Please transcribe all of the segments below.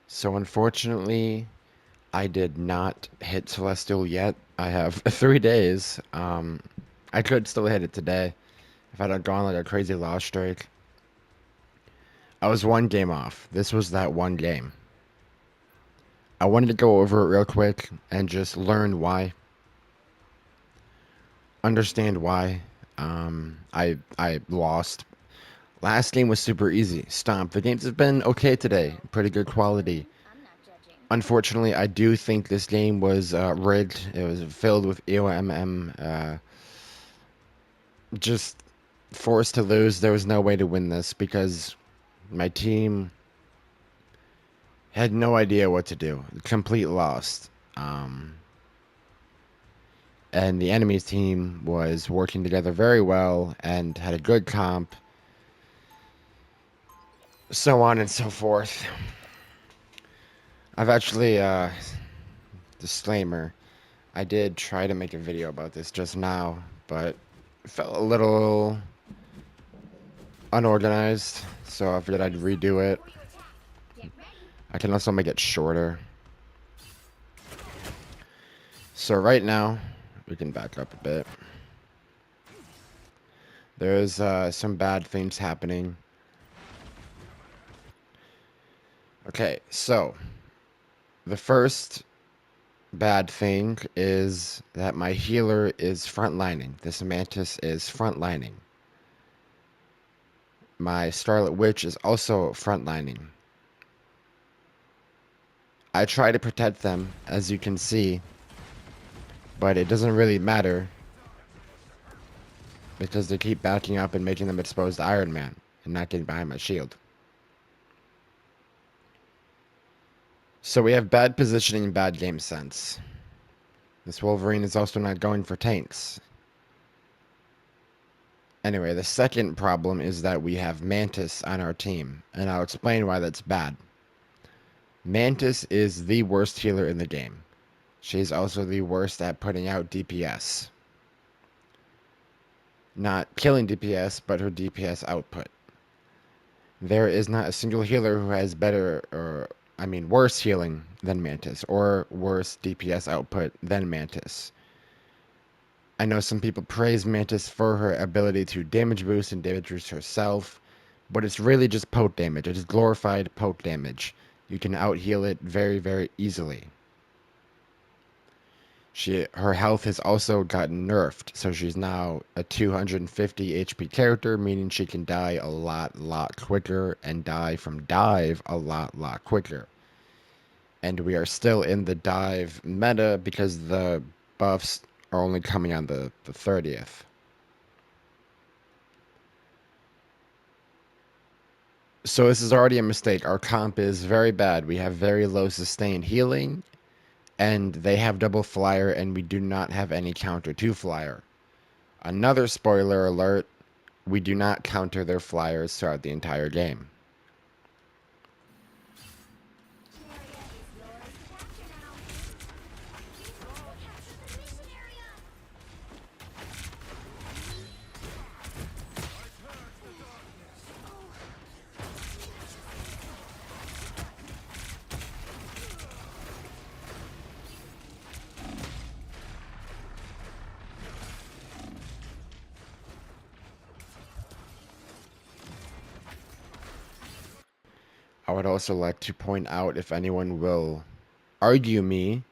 So unfortunately, I did not hit Celestial yet. I have 3 days. I could still hit it today if I don't go on like a crazy loss streak. I was one game off. This was that one game. I wanted to go over it real quick and just learn why, understand why. I lost. Last game was super easy. Stomp. The games have been okay today. Pretty good quality. Unfortunately, I do think this game was rigged. It was filled with EOMM. Just forced to lose. There was no way to win this because my team had no idea what to do. Complete lost. And the enemy's team was working together very well and had a good comp. So on and so forth. I've actually, disclaimer, I did try to make a video about this just now, but it felt a little unorganized, so I figured I'd redo it. I can also make it shorter. So right now, we can back up a bit. There's some bad things happening. Okay, so the first bad thing is that my healer is frontlining. This Mantis is frontlining. My Scarlet Witch is also frontlining. I try to protect them, as you can see, but it doesn't really matter because they keep backing up and making them exposed to Iron Man and not getting behind my shield. So we have bad positioning and bad game sense. This Wolverine is also not going for tanks. Anyway, the second problem is that we have Mantis on our team, and I'll explain why that's bad. Mantis is the worst healer in the game. She's also the worst at putting out DPS. Not killing DPS, but her DPS output. There is not a single healer who has better, or I mean worse healing than Mantis, or worse DPS output than Mantis. I know some people praise Mantis for her ability to damage boost and damage boost herself, but it's really just poke damage. It is glorified poke damage. You can out heal it very, very easily. Her health has also gotten nerfed, so she's now a 250 HP character, meaning she can die a lot quicker and die from dive a lot quicker. And we are still in the dive meta because the buffs are only coming on the 30th. So this is already a mistake. Our comp is very bad. We have very low sustained healing, and they have double flyer, and we do not have any counter to flyer. Another spoiler alert, we do not counter their flyers throughout the entire game. I would also like to point out, if anyone will argue me,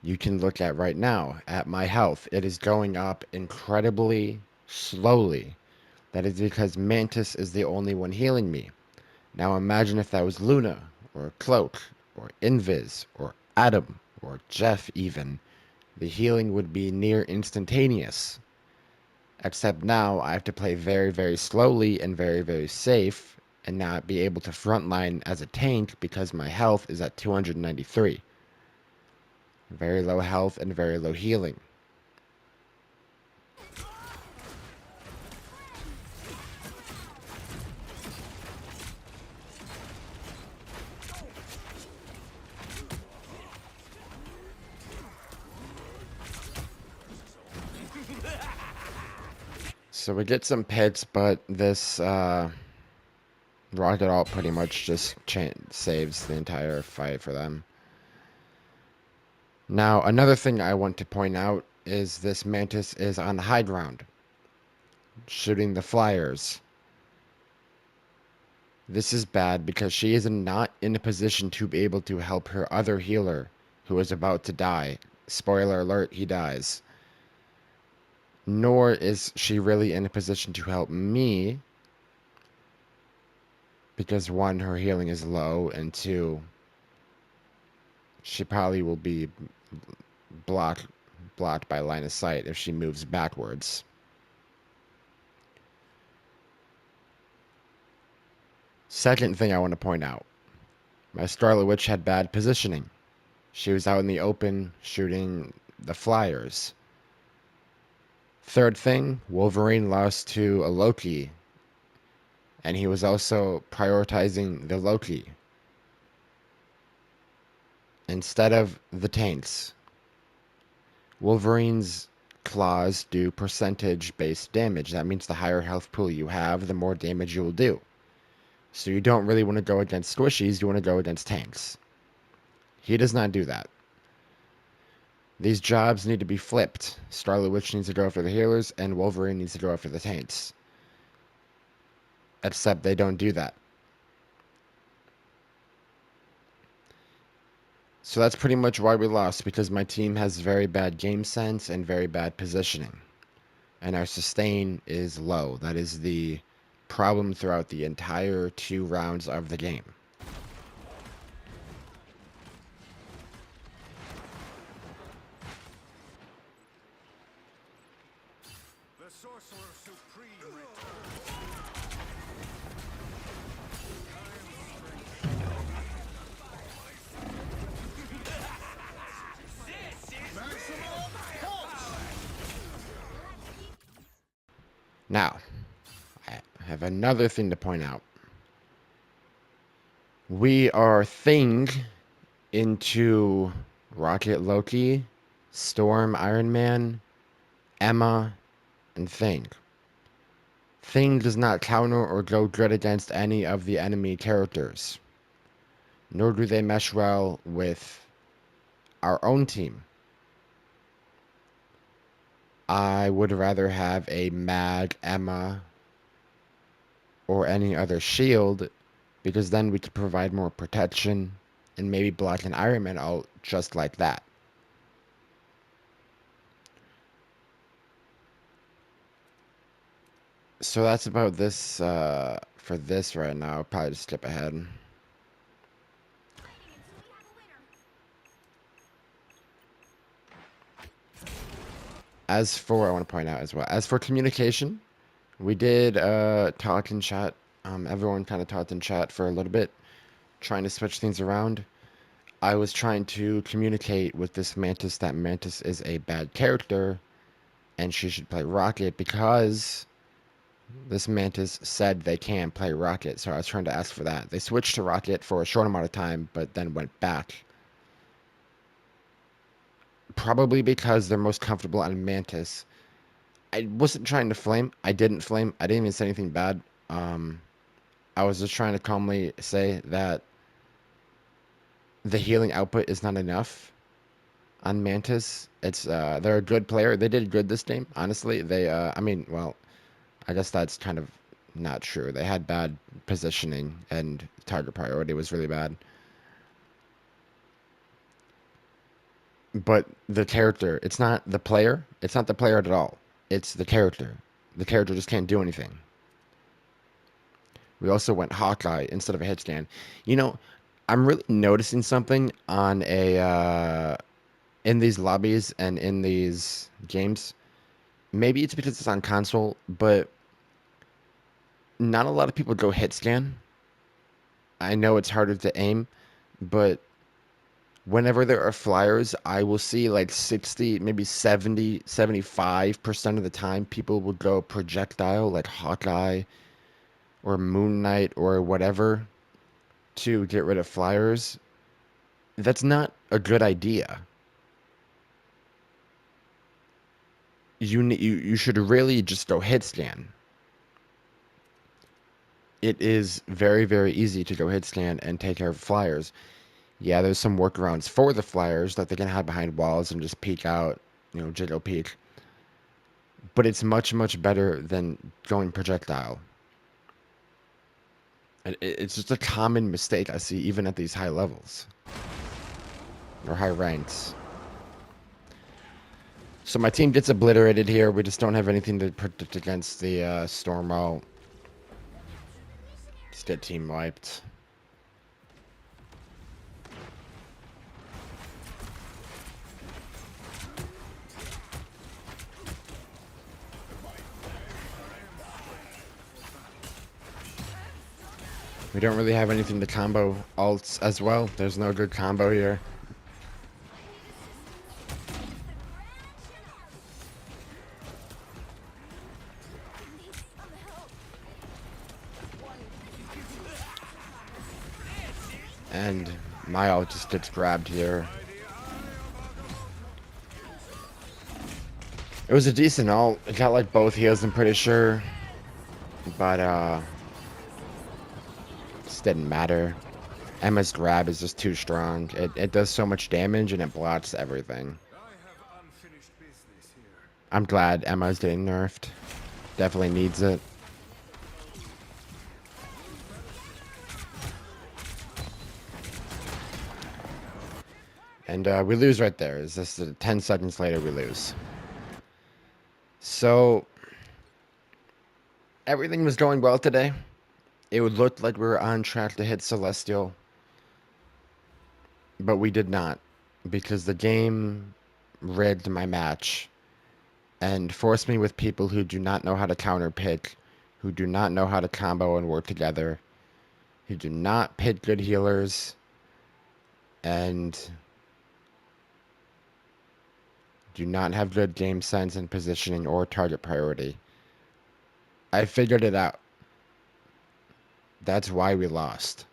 you can look at right now at my health. It is going up incredibly slowly. That is because Mantis is the only one healing me. Now imagine if that was Luna, or Cloak, or Invis, or Adam, or Jeff even. The healing would be near instantaneous. Except now I have to play very, very slowly and very, very safe and not be able to frontline as a tank because my health is at 293. Very low health and very low healing. So we get some pits, but this Rocket Alt pretty much just saves the entire fight for them. Now, another thing I want to point out is this Mantis is on the high ground, shooting the flyers. This is bad because she is not in a position to be able to help her other healer who is about to die. Spoiler alert, he dies. Nor is she really in a position to help me because one, her healing is low, and two, she probably will be blocked by line of sight if she moves backwards. Second thing I want to point out, my Scarlet Witch had bad positioning. She was out in the open shooting the flyers. Third thing, Wolverine lost to a Loki, and he was also prioritizing the Loki instead of the tanks. Wolverine's claws do percentage-based damage. That means the higher health pool you have, the more damage you will do. So you don't really want to go against squishies, you want to go against tanks. He does not do that. These jobs need to be flipped. Scarlet Witch needs to go after the healers, and Wolverine needs to go after the tanks. Except they don't do that. So that's pretty much why we lost, because my team has very bad game sense and very bad positioning. And our sustain is low. That is the problem throughout the entire 2 rounds of the game. The Sorcerer Supreme returns. Now, I have another thing to point out. We are Thing into Rocket Loki, Storm Iron Man, Emma, and Thing. Thing does not counter or go good against any of the enemy characters, nor do they mesh well with our own team. I would rather have a Mag, Emma, or any other shield, because then we could provide more protection and maybe block an Iron Man out just like that. So that's about this for this right now. I'll probably just skip ahead. As for, I want to point out as well, as for communication, we did talk in chat. Everyone kind of talked in chat for a little bit, trying to switch things around. I was trying to communicate with this Mantis that Mantis is a bad character and she should play Rocket because this Mantis said they can play Rocket. So I was trying to ask for that. They switched to Rocket for a short amount of time, but then went back. Probably because they're most comfortable on Mantis. I wasn't trying to flame. I didn't flame. I didn't even say anything bad. I was just trying to calmly say that the healing output is not enough on Mantis. It's they're a good player. They did good this game. Honestly, they I mean, well, I guess that's kind of not true. They had bad positioning and target priority was really bad. But the character, it's not the player. It's not the player at all. It's the character. The character just can't do anything. We also went Hawkeye instead of a hit scan. You know, I'm really noticing something on a in these lobbies and in these games. Maybe it's because it's on console, but not a lot of people go hit scan. I know it's harder to aim, but whenever there are flyers, I will see like 60, maybe 70, 75% of the time people will go projectile like Hawkeye or Moon Knight or whatever to get rid of flyers. That's not a good idea. You should really just go hit scan. it is very, very easy to go hit scan and take care of flyers. Yeah, there's some workarounds for the flyers that they can hide behind walls and just peek out, jiggle peek. But it's much, much better than going projectile. And it's just a common mistake I see even at these high levels or high ranks. So my team gets obliterated here. We just don't have anything to protect against the storm wall. Just get team wiped. We don't really have anything to combo alts as well. There's no good combo here. And my ult just gets grabbed here. It was a decent ult. It got like both heals, I'm pretty sure. But just didn't matter. Emma's grab is just too strong. It does so much damage and it blocks everything. I'm glad Emma's getting nerfed. Definitely needs it. And we lose right there. It's just 10 seconds later we lose. So everything was going well today. It would look like we were on track to hit Celestial. But we did not. Because the game rigged my match. And forced me with people who do not know how to counter pick. Who do not know how to combo and work together. Who do not pick good healers. And do not have good game sense and positioning or target priority. I figured it out. That's why we lost.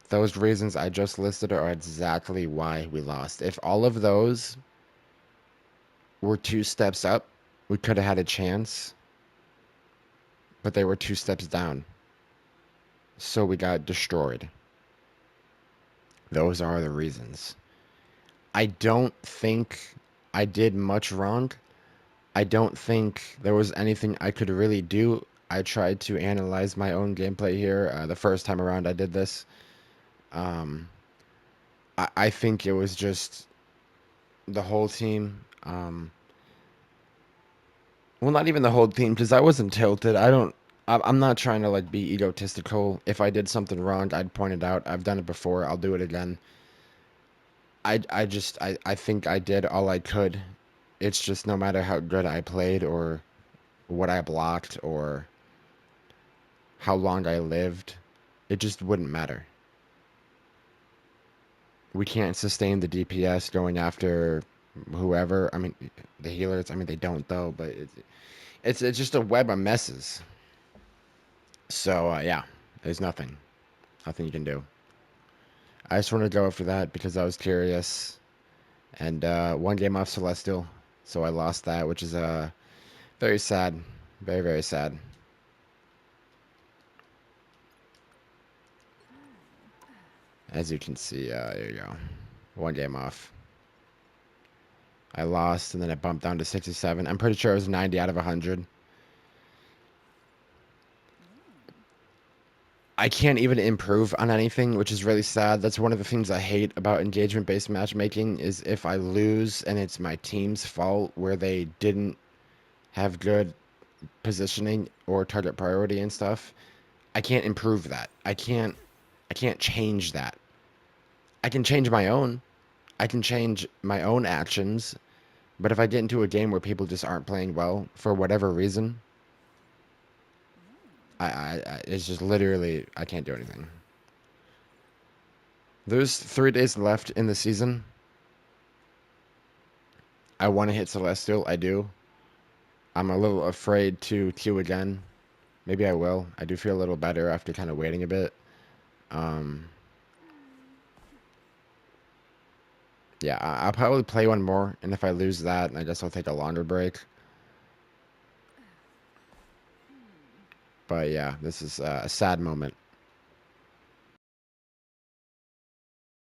Those reasons I just listed are exactly why we lost. If all of those were 2 steps up, we could have had a chance. But they were 2 steps down. So we got destroyed. Those are the reasons. I don't think I did much wrong. I don't think there was anything I could really do. I tried to analyze my own gameplay here. The first time around I did this. I think it was just the whole team. Well, not even the whole team, because I wasn't tilted. I'm not trying to like be egotistical. If I did something wrong, I'd point it out. I've done it before. I'll do it again. I think I did all I could. It's just no matter how good I played or what I blocked or how long I lived, it just wouldn't matter. We can't sustain the DPS going after whoever. I mean, the healers. I mean, they don't though, but it's just a web of messes. So yeah, there's nothing you can do. I just wanted to go after that because I was curious, and one game off Celestial, so I lost that, which is very sad, very very sad. As you can see, there you go, one game off. I lost, and then it bumped down to 67. I'm pretty sure it was 90 out of 100. I can't even improve on anything, which is really sad. That's one of the things I hate about engagement-based matchmaking is if I lose and it's my team's fault where they didn't have good positioning or target priority and stuff, I can't improve that. I can't change that. I can change my own. I can change my own actions, but if I get into a game where people just aren't playing well for whatever reason, it's just literally I can't do anything. There's 3 days left in the season. I want to hit Celestial. I do. I'm a little afraid to queue again. Maybe I will. I do feel a little better after kind of waiting a bit. Yeah, I'll probably play one more, and if I lose that, I guess I'll take a longer break. But yeah, this is a sad moment.